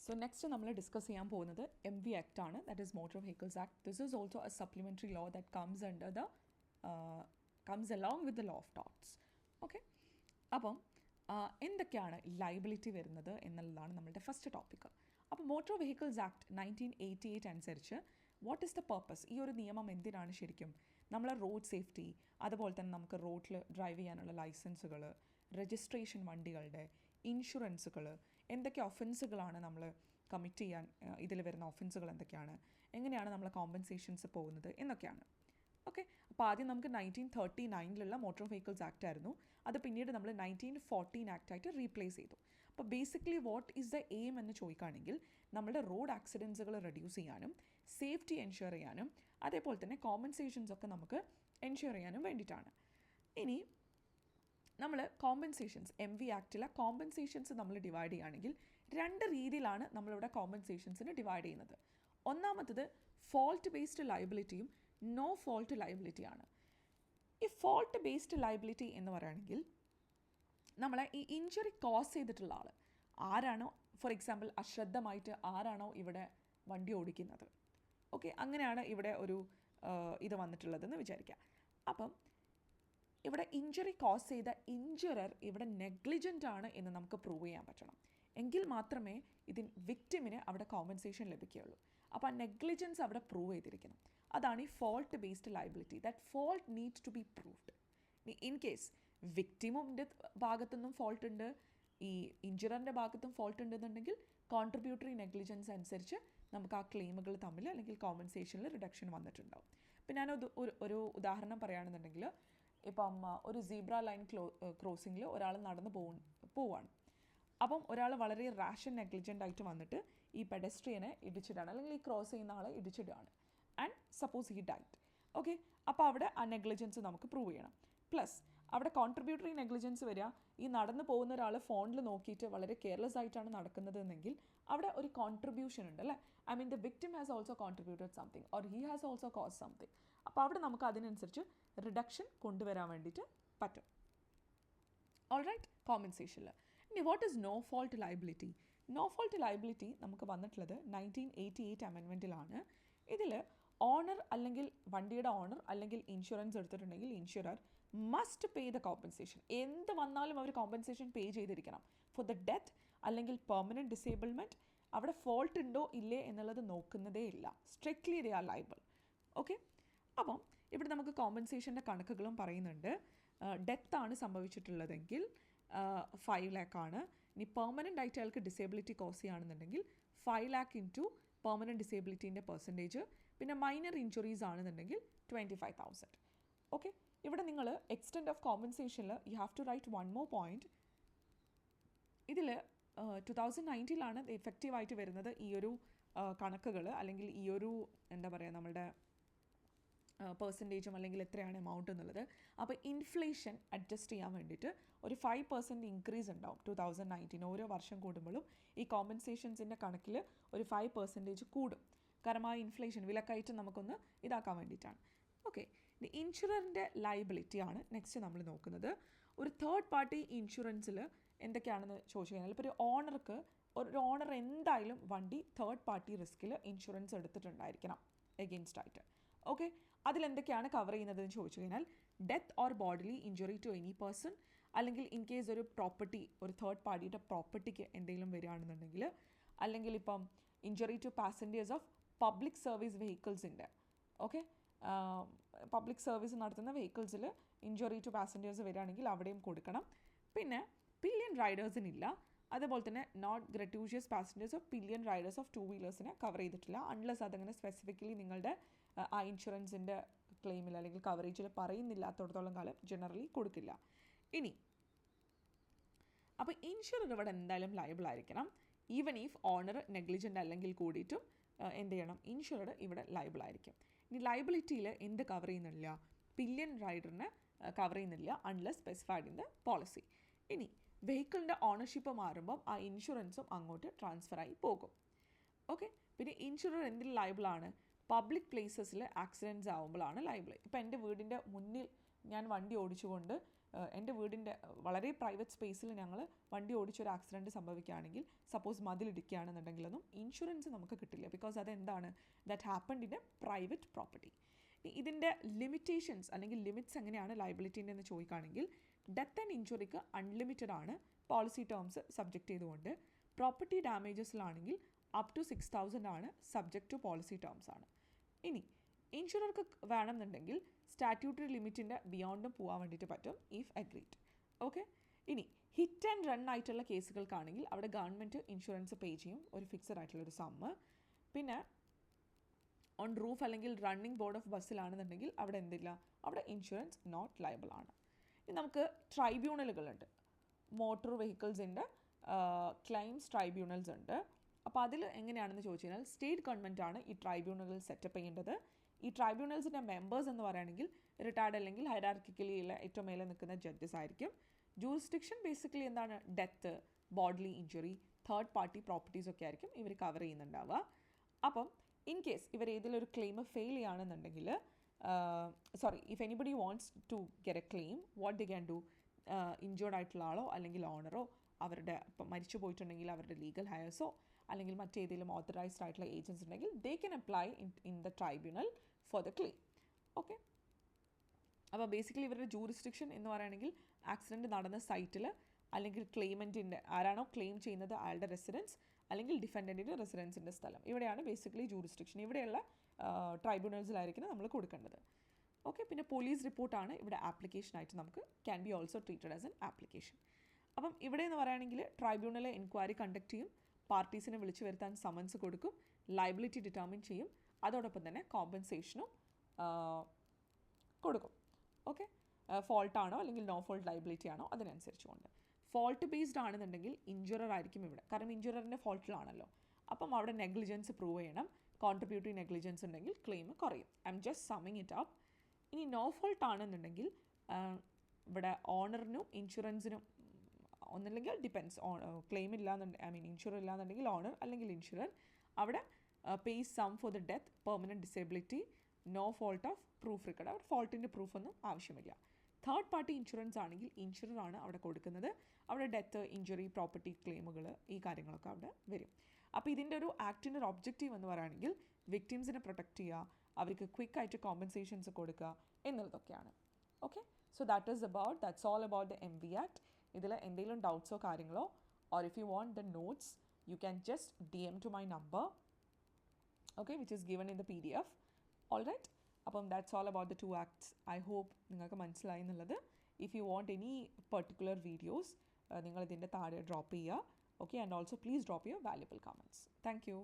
So next നമ്മൾ discuss ചെയ്യാൻ പോകുന്നത് MV Act ആണ്, that is motor vehicles act. This is also a supplementary law that comes along with the law of torts. Okay, അപ്പം എന്തൊക്കെയാണ് liability വരുന്നത് എന്നുള്ളതാണ് നമ്മളുടെ ഫസ്റ്റ് ടോപ്പിക്ക്. അപ്പോൾ മോട്ടോർ വെഹിക്കിൾസ് ആക്ട് 1988 അനുസരിച്ച് വാട്ട് ഈസ് ദ പർപ്പസ്, ഈ ഒരു നിയമം എന്തിനാണ് ശരിക്കും? നമ്മളെ റോഡ് സേഫ്റ്റി, അതുപോലെ തന്നെ നമുക്ക് റോഡിൽ ഡ്രൈവ് ചെയ്യാനുള്ള ലൈസൻസുകൾ, രജിസ്ട്രേഷൻ വണ്ടികളുടെ, ഇൻഷുറൻസുകൾ, എന്തൊക്കെ ഒഫൻസുകളാണ് നമ്മൾ കമ്മിറ്റ് ചെയ്യാൻ, ഇതിൽ വരുന്ന ഒഫൻസുകൾ എന്തൊക്കെയാണ്, എങ്ങനെയാണ് നമ്മൾ കോമ്പൻസേഷൻസ് പോകുന്നത് എന്നൊക്കെയാണ്. ഓക്കെ, അപ്പോൾ ആദ്യം നമുക്ക് 1939 മോട്ടോർ വെഹിക്കിൾസ് ആക്ട് ആയിരുന്നു. അത് പിന്നീട് നമ്മൾ 1914 ആക്റ്റായിട്ട് റീപ്ലേസ് ചെയ്തു. അപ്പോൾ basically what is the aim എന്ന് ചോദിക്കുകയാണെങ്കിൽ നമ്മുടെ റോഡ് ആക്സിഡൻസുകൾ റെഡ്യൂസ് ചെയ്യാനും സേഫ്റ്റി എൻഷുർ ചെയ്യാനും അതേപോലെ തന്നെ കോമ്പൻസേഷൻസ് ഒക്കെ നമുക്ക് എൻഷുർ ചെയ്യാനും വേണ്ടിയിട്ടാണ്. ഇനി നമ്മൾ കോമ്പൻസേഷൻസ്, MV ആക്റ്റിലെ കോമ്പൻസേഷൻസ് നമ്മൾ ഡിവൈഡ് ചെയ്യുകയാണെങ്കിൽ രണ്ട് രീതിയിലാണ് നമ്മളിവിടെ കോമ്പൻസേഷൻസിന് ഡിവൈഡ് ചെയ്യുന്നത്. ഒന്നാമത്തത് ഫോൾട്ട് ബേസ്ഡ് ലയബിലിറ്റിയും നോ ഫോൾട്ട് ലയബിലിറ്റിയാണ്. ഈ ഫോൾട്ട് ബേസ്ഡ് ലയബിലിറ്റി എന്ന് പറയുകയാണെങ്കിൽ നമ്മളെ ഈ ഇഞ്ചുറി കോസ് ചെയ്തിട്ടുള്ള ആൾ ആരാണോ, ഫോർ എക്സാമ്പിൾ അശ്രദ്ധമായിട്ട് ആരാണോ ഇവിടെ വണ്ടി ഓടിക്കുന്നത്, ഓക്കെ, അങ്ങനെയാണ് ഇവിടെ ഒരു ഇത് വന്നിട്ടുള്ളതെന്ന് വിചാരിക്കുക. അപ്പം ഇവിടെ ഇഞ്ചുറി കോസ് ചെയ്ത ഇഞ്ചുറർ ഇവിടെ നെഗ്ലിജൻ്റ് ആണ് എന്ന് നമുക്ക് പ്രൂവ് ചെയ്യാൻ പറ്റണം. എങ്കിൽ മാത്രമേ വിക്ടിമിന് അവിടെ കോമ്പൻസേഷൻ ലഭിക്കുകയുള്ളൂ. അപ്പോൾ ആ നെഗ്ലിജൻസ് അവിടെ പ്രൂവ് ചെയ്തിരിക്കണം. അതാണ് ഈ fault based liability. That fault needs to be proved. In case വിക്ടിമിൻ്റെ ഭാഗത്തുനിന്നും ഫോൾട്ട് ഉണ്ട്, ഈ ഇഞ്ചുററിൻ്റെ ഭാഗത്തും ഫോൾട്ട് ഉണ്ടെന്നുണ്ടെങ്കിൽ കോൺട്രിബ്യൂട്ടറി നെഗ്ലിജൻസ് അനുസരിച്ച് നമുക്ക് ആ ക്ലെയിമുകൾ തമ്മിൽ അല്ലെങ്കിൽ കോമ്പൻസേഷനിൽ റിഡക്ഷൻ വന്നിട്ടുണ്ടാവും. ഇപ്പം ഞാനൊരു ഒരു ഉദാഹരണം പറയുകയാണെന്നുണ്ടെങ്കിൽ, ഇപ്പം ഒരു സീബ്ര ലൈൻ ക്രോസിങ്ങിൽ ഒരാൾ നടന്ന് പോവാണ്. അപ്പം ഒരാൾ വളരെ റാഷൻ നെഗ്ലിജൻ്റ് ആയിട്ട് വന്നിട്ട് ഈ പെഡസ്ട്രിയനെ ഇടിച്ചിടാണ്, അല്ലെങ്കിൽ ഈ ക്രോസ് ചെയ്യുന്ന ആളെ ഇടിച്ചിടുകയാണ്. And suppose he died. Okay, അപ്പോൾ അവിടെ ആ നെഗ്ലിജൻസ് നമുക്ക് പ്രൂവ് ചെയ്യണം. പ്ലസ് അവിടെ കോൺട്രിബ്യൂട്ടറി നെഗ്ലിജൻസ് വരിക, ഈ നടന്നു പോകുന്ന ഒരാൾ ഫോണിൽ നോക്കിയിട്ട് വളരെ കെയർലെസ് ആയിട്ടാണ് നടക്കുന്നത് എന്നെങ്കിൽ അവിടെ ഒരു കോൺട്രിബ്യൂഷൻ ഉണ്ട്, അല്ലേ? I mean the victim has also contributed something or he has also cos something. അപ്പോൾ അവിടെ നമുക്ക് അതിനനുസരിച്ച് റിഡക്ഷൻ കൊണ്ടുവരാൻ വേണ്ടിയിട്ട് പറ്റും. ഓൾറൈറ്റ്, കോമ്പൻസേഷനിൽ ഇനി what is no fault liability? No fault liability നമുക്ക് വന്നിട്ടുള്ളത് 1988 അമെൻമെൻറ്റിലാണ്. ഇതിൽ ഓണർ അല്ലെങ്കിൽ വണ്ടിയുടെ ഓണർ അല്ലെങ്കിൽ ഇൻഷുറൻസ് എടുത്തിട്ടുണ്ടെങ്കിൽ insurer must pay the compensation. എന്ത് വന്നാലും അവർ കോമ്പൻസേഷൻ പേ ചെയ്തിരിക്കണം. ഫോർ ദ ഡെത്ത് അല്ലെങ്കിൽ പെർമനൻറ്റ് ഡിസേബിൾമെൻറ്റ് അവിടെ ഫോൾട്ട് ഉണ്ടോ ഇല്ലേ എന്നുള്ളത് നോക്കുന്നതേ ഇല്ല. Strictly they are liable. Okay, അപ്പം ഇവിടെ നമുക്ക് കോമ്പൻസേഷൻ്റെ കണക്കുകളും പറയുന്നുണ്ട്. ഡെത്താണ് സംഭവിച്ചിട്ടുള്ളതെങ്കിൽ 5 lakh ആണ്. ഇനി പെർമനൻ്റ് ആയിട്ട് അയാൾക്ക് ഡിസേബിലിറ്റി കോസ് ചെയ്യുകയാണെന്നുണ്ടെങ്കിൽ 5 lakh ഇൻറ്റു പെർമനൻറ്റ് ഡിസേബിലിറ്റീൻ്റെ പെർസെൻറ്റേജ്. പിന്നെ മൈനർ ഇഞ്ചുറീസ് ആണെന്നുണ്ടെങ്കിൽ 25,000. ഓക്കെ, ഇവിടെ നിങ്ങൾ എക്സ്റ്റെൻറ്റ് ഓഫ് കോമ്പൻസേഷനിൽ you have to write one more point. ഇതിൽ 2019 എഫക്റ്റീവായിട്ട് വരുന്നത് ഈ ഒരു കണക്കുകൾ, അല്ലെങ്കിൽ ഈ ഒരു എന്താ പറയുക നമ്മളുടെ പെർസെൻറ്റേജും അല്ലെങ്കിൽ എത്രയാണ് എമൗണ്ട് എന്നുള്ളത്. അപ്പോൾ ഇൻഫ്ലേഷൻ അഡ്ജസ്റ്റ് ചെയ്യാൻ വേണ്ടിയിട്ട് ഒരു 5% ഇൻക്രീസ് ഉണ്ടാവും 2019. ഓരോ വർഷം കൂടുമ്പോഴും ഈ കോമ്പൻസേഷൻസിൻ്റെ കണക്കിൽ ഒരു 5% കൂടും. കാരണം ആ ഇൻഫ്ലേഷൻ, വിലക്കയറ്റം നമുക്കൊന്ന് ഇതാക്കാൻ വേണ്ടിയിട്ടാണ്. ഓക്കെ, ഇൻഷുററിൻ്റെ ലയബിലിറ്റിയാണ് നെക്സ്റ്റ് നമ്മൾ നോക്കുന്നത്. ഒരു തേർഡ് പാർട്ടി ഇൻഷുറൻസിൽ എന്തൊക്കെയാണെന്ന് ചോദിച്ചു കഴിഞ്ഞാൽ, ഇപ്പോൾ ഒരു ഓണർ എന്തായാലും വണ്ടി തേർഡ് പാർട്ടി റിസ്കിൽ ഇൻഷുറൻസ് എടുത്തിട്ടുണ്ടായിരിക്കണം എഗെയിൻസ്റ്റ് ആയിട്ട്. ഓക്കെ, അതിലെന്തൊക്കെയാണ് കവർ ചെയ്യുന്നതെന്ന് ചോദിച്ചു കഴിഞ്ഞാൽ, death or bodily injury to any person, അല്ലെങ്കിൽ ഇൻ കേസ് ഒരു പ്രോപ്പർട്ടി, ഒരു തേർഡ് പാർട്ടിയുടെ പ്രോപ്പർട്ടിക്ക് എന്തെങ്കിലും വരികയാണെന്നുണ്ടെങ്കിൽ, അല്ലെങ്കിൽ ഇപ്പം injury to passengers of public service വെഹിക്കിൾസിൻ്റെ, ഓക്കെ, പബ്ലിക് സർവീസ് നടത്തുന്ന വെഹിക്കിൾസിൽ ഇഞ്ചുറി ടു പാസഞ്ചേഴ്സ് വരികയാണെങ്കിൽ അവിടെയും കൊടുക്കണം. പിന്നെ പില്യൺ റൈഡേഴ്സിനില്ല. അതുപോലെ തന്നെ not gratuitous passengers of pillion riders of 2 വീലേഴ്സിനെ കവർ ചെയ്തിട്ടില്ല, അൺലെസ് അതങ്ങനെ സ്പെസിഫിക്കലി നിങ്ങളുടെ ആ ഇൻഷുറൻസിൻ്റെ ക്ലെയിമിൽ അല്ലെങ്കിൽ കവറേജിൽ പറയുന്നില്ലാത്തടത്തോളം കാലം ജനറലി കൊടുക്കില്ല. ഇനി അപ്പോൾ ഇൻഷുറർ ഇവിടെ എന്തായാലും ലയബിൾ ആയിരിക്കണം. ഈവൻ ഇഫ് ഓണർ നെഗ്ലിജൻ്റ് അല്ലെങ്കിൽ കൂടിയിട്ടും എന്ത് ചെയ്യണം, ഇൻഷുറർ ഇവിടെ ലയബിൾ ആയിരിക്കും. ഇനി ലയബിലിറ്റിയിൽ എന്ത് കവർ ചെയ്യുന്നില്ല? പില്യൺ റൈഡറിനെ കവർ ചെയ്യുന്നില്ല unless specified in the policy. ഇനി വെഹിക്കിളിൻ്റെ ഓണർഷിപ്പ് മാറുമ്പം ആ ഇൻഷുറൻസും അങ്ങോട്ട് ട്രാൻസ്ഫറായി പോകും. ഓക്കെ, പിന്നെ ഇൻഷുറർ എന്തിൽ ലയബിളാണ്? പബ്ലിക് പ്ലേസസിൽ ആക്സിഡൻറ്റ്സ് ആകുമ്പോഴാണ് ലയബിൾ. ഇപ്പോൾ എൻ്റെ വീടിൻ്റെ മുന്നിൽ ഞാൻ വണ്ടി ഓടിച്ചുകൊണ്ട് എൻ്റെ വീടിൻ്റെ വളരെ പ്രൈവറ്റ് സ്പേസിൽ ഞങ്ങൾ വണ്ടി ഓടിച്ചൊരു ആക്സിഡൻറ്റ് സംഭവിക്കുകയാണെങ്കിൽ, സപ്പോസ് മതിലിടിക്കുകയാണെന്നുണ്ടെങ്കിലൊന്നും ഇൻഷുറൻസ് നമുക്ക് കിട്ടില്ല. ബിക്കോസ് അതെന്താണ്, that happened in A private property. ഇതിൻ്റെ ലിമിറ്റേഷൻസ് അല്ലെങ്കിൽ ലിമിറ്റ്സ് എങ്ങനെയാണ് ലയബിലിറ്റീൻ്റെ എന്ന് ചോദിക്കുകയാണെങ്കിൽ, ഡെത്ത് ആൻഡ് ഇഞ്ചുറിക്ക് അൺലിമിറ്റഡ് ആണ് പോളിസി ടേംസ് സബ്ജക്റ്റ് ചെയ്തുകൊണ്ട്. പ്രോപ്പർട്ടി ഡാമേജസിലാണെങ്കിൽ അപ് ടു 6,000 ആണ് സബ്ജക്റ്റ് ടു പോളിസി ടേംസ് ആണ്. ഇനി ഇൻഷുറർക്ക് വേണമെന്നുണ്ടെങ്കിൽ സ്റ്റാറ്റ്യൂട്ടറി ലിമിറ്റിൻ്റെ ബിയോണ്ടും പോകാൻ വേണ്ടിയിട്ട് പറ്റും ഇഫ് അഗ്രീഡ്. ഓക്കെ. ഇനി ഹിറ്റ് ആൻഡ് റൺ ആയിട്ടുള്ള കേസുകൾക്കാണെങ്കിൽ അവിടെ ഗവൺമെൻറ് ഇൻഷുറൻസ് പേ ചെയ്യും, ഒരു ഫിക്സഡ് ആയിട്ടുള്ളൊരു സമ്മ്. പിന്നെ ഓൺ റൂഫ് അല്ലെങ്കിൽ റണ്ണിങ് ബോർഡ് ഓഫ് ബസ്സിലാണെന്നുണ്ടെങ്കിൽ അവിടെ എന്തില്ല, അവിടെ ഇൻഷുറൻസ് നോട്ട് ലയബിൾ ആണ്. ഇനി നമുക്ക് ട്രൈബ്യൂണലുകളുണ്ട്. മോട്ടോർ വെഹിക്കിൾസിൻ്റെ ക്ലെയിംസ് ട്രൈബ്യൂണൽസ് ഉണ്ട്. അപ്പോൾ അതിൽ എങ്ങനെയാണെന്ന് ചോദിച്ചു കഴിഞ്ഞാൽ സ്റ്റേറ്റ് ഗവൺമെൻറ്റാണ് ഈ ട്രൈബ്യൂണലുകൾ സെറ്റപ്പ് ചെയ്യേണ്ടത്. ഈ ട്രൈബ്യൂണൽസിൻ്റെ മെമ്പേഴ്സ് എന്ന് പറയുകയാണെങ്കിൽ റിട്ടയർഡ് അല്ലെങ്കിൽ ഹൈറാർക്കിക്കലി ഉള്ള ഏറ്റവും മേലെ നിൽക്കുന്ന ജഡ്ജസ് ആയിരിക്കും. ജൂറിസ്ഡിക്ഷൻ ബേസിക്കലി എന്താണ്, death, bodily injury, third party properties ഒക്കെ ആയിരിക്കും ഇവർ കവർ ചെയ്യുന്നുണ്ടാവുക. അപ്പം ഇൻ കേസ് ഇവർ ഏതെങ്കിലും ഒരു ക്ലെയിം ഫെയിൽ ചെയ്യുകയാണെന്നുണ്ടെങ്കിൽ, if anybody wants to get a claim, what they can do, injured ആയിട്ടുള്ള ആളോ അല്ലെങ്കിൽ ഓണറോ, അവരുടെ ഇപ്പം മരിച്ചു പോയിട്ടുണ്ടെങ്കിൽ അവരുടെ ലീഗൽ ഹയേഴ്സോ അല്ലെങ്കിൽ മറ്റേതെങ്കിലും ഓത്തറൈസ്ഡ് ആയിട്ടുള്ള ഏജൻസ് ഉണ്ടെങ്കിൽ they can apply in the tribunal for the claim. Okay. അപ്പോൾ ബേസിക്കലി ഇവരുടെ ജൂറിസ്ഡിക്ഷൻ എന്ന് പറയുകയാണെങ്കിൽ ആക്സിഡൻറ്റ് നടന്ന സൈറ്റിൽ അല്ലെങ്കിൽ ക്ലെയിമൻറ്റിൻ്റെ ആരാണോ ക്ലെയിം ചെയ്യുന്നത് അയാളുടെ റെസിഡൻസ് അല്ലെങ്കിൽ ഡിഫൻഡൻറ്റിൻ്റെ റെസിഡൻസിൻ്റെ സ്ഥലം, ഇവിടെയാണ് ബേസിക്കലി ജൂറിസ്ഡിക്ഷൻ. ഇവിടെയുള്ള ട്രൈബ്യൂണൽസിലായിരിക്കും നമ്മൾ കൊടുക്കേണ്ടത്. ഓക്കെ. പിന്നെ പോലീസ് റിപ്പോർട്ടാണ് ഇവിടെ ആപ്ലിക്കേഷനായിട്ട് നമുക്ക് can be also treated as an application. അപ്പം ഇവിടെ എന്ന് പറയുകയാണെങ്കിൽ ട്രൈബ്യൂണൽ എൻക്വയറി കണ്ടക്ട് ചെയ്യും, പാർട്ടീസിനെ വിളിച്ചു വരുത്താൻ സമൻസ് കൊടുക്കും, ലയബിലിറ്റി ഡിറ്റർമിൻ ചെയ്യും, അതോടൊപ്പം തന്നെ കോമ്പൻസേഷനും കൊടുക്കും. ഓക്കെ. ഫോൾട്ടാണോ അല്ലെങ്കിൽ നോ ഫോൾട്ട് ലയബിലിറ്റി ആണോ അതിനനുസരിച്ച് കൊണ്ട്. ഫോൾട്ട് ബേസ്ഡ് ആണെന്നുണ്ടെങ്കിൽ ഇൻജുറർ ആയിരിക്കും ഇവിടെ, കാരണം ഇൻജുററിൻ്റെ ഫോൾട്ടിലാണല്ലോ. അപ്പം അവിടെ നെഗ്ലിജൻസ് പ്രൂവ് ചെയ്യണം. കോൺട്രിബ്യൂട്ടറി നെഗ്ലിജൻസ് ഉണ്ടെങ്കിൽ ക്ലെയിം കുറയും. I am just summing it up. ഇനി നോ ഫോൾട്ട് ആണെന്നുണ്ടെങ്കിൽ ഇവിടെ ഓണറിനും ഇൻഷുറൻസിനും ഒന്നില്ലെങ്കിൽ ഡിപ്പെൻസ് ക്ലെയിം ഇല്ലാന്നുണ്ടെങ്കിൽ, ഐ മീൻ ഇൻഷുറർ ഇല്ലാന്നുണ്ടെങ്കിൽ ഓണർ അല്ലെങ്കിൽ ഇൻഷുറർ അവിടെ pays sum for the death, permanent disability, no fault of proof record. അവിടെ ഫോൾട്ടിൻ്റെ പ്രൂഫൊന്നും ആവശ്യമില്ല. തേർഡ് പാർട്ടി ഇൻഷുറൻസ് ആണെങ്കിൽ ഇൻഷുററാണ് അവിടെ കൊടുക്കുന്നത്. അവിടെ ഡെത്ത്, ഇഞ്ചുറി, പ്രോപ്പർട്ടി ക്ലെയിമുകൾ, ഈ കാര്യങ്ങളൊക്കെ അവിടെ വരും. അപ്പോൾ ഇതിൻ്റെ ഒരു ആക്ടിൻ്റെ ഒരു ഒബ്ജക്റ്റീവ് എന്ന് പറയുകയാണെങ്കിൽ വിക്ടിംസിനെ പ്രൊട്ടക്റ്റ് ചെയ്യുക, അവർക്ക് ക്വിക്കായിട്ട് കോമ്പൻസേഷൻസ് കൊടുക്കുക എന്നുള്ളതൊക്കെയാണ്. Okay. So that's all about the MV Act. ഇതിൽ എന്തെങ്കിലും ഡൗട്ട്സോ കാര്യങ്ങളോ, or if you want the notes you can just DM to my number, okay, which is given in the PDF. All right. അപ്പം that's all about the 2 acts. I hope നിങ്ങൾക്ക് മനസ്സിലായി എന്നുള്ളത്. If you want any particular videos നിങ്ങൾ ഇതിൻ്റെ താഴെ drop ചെയ്യുക. Okay. And also please drop your valuable comments. Thank U.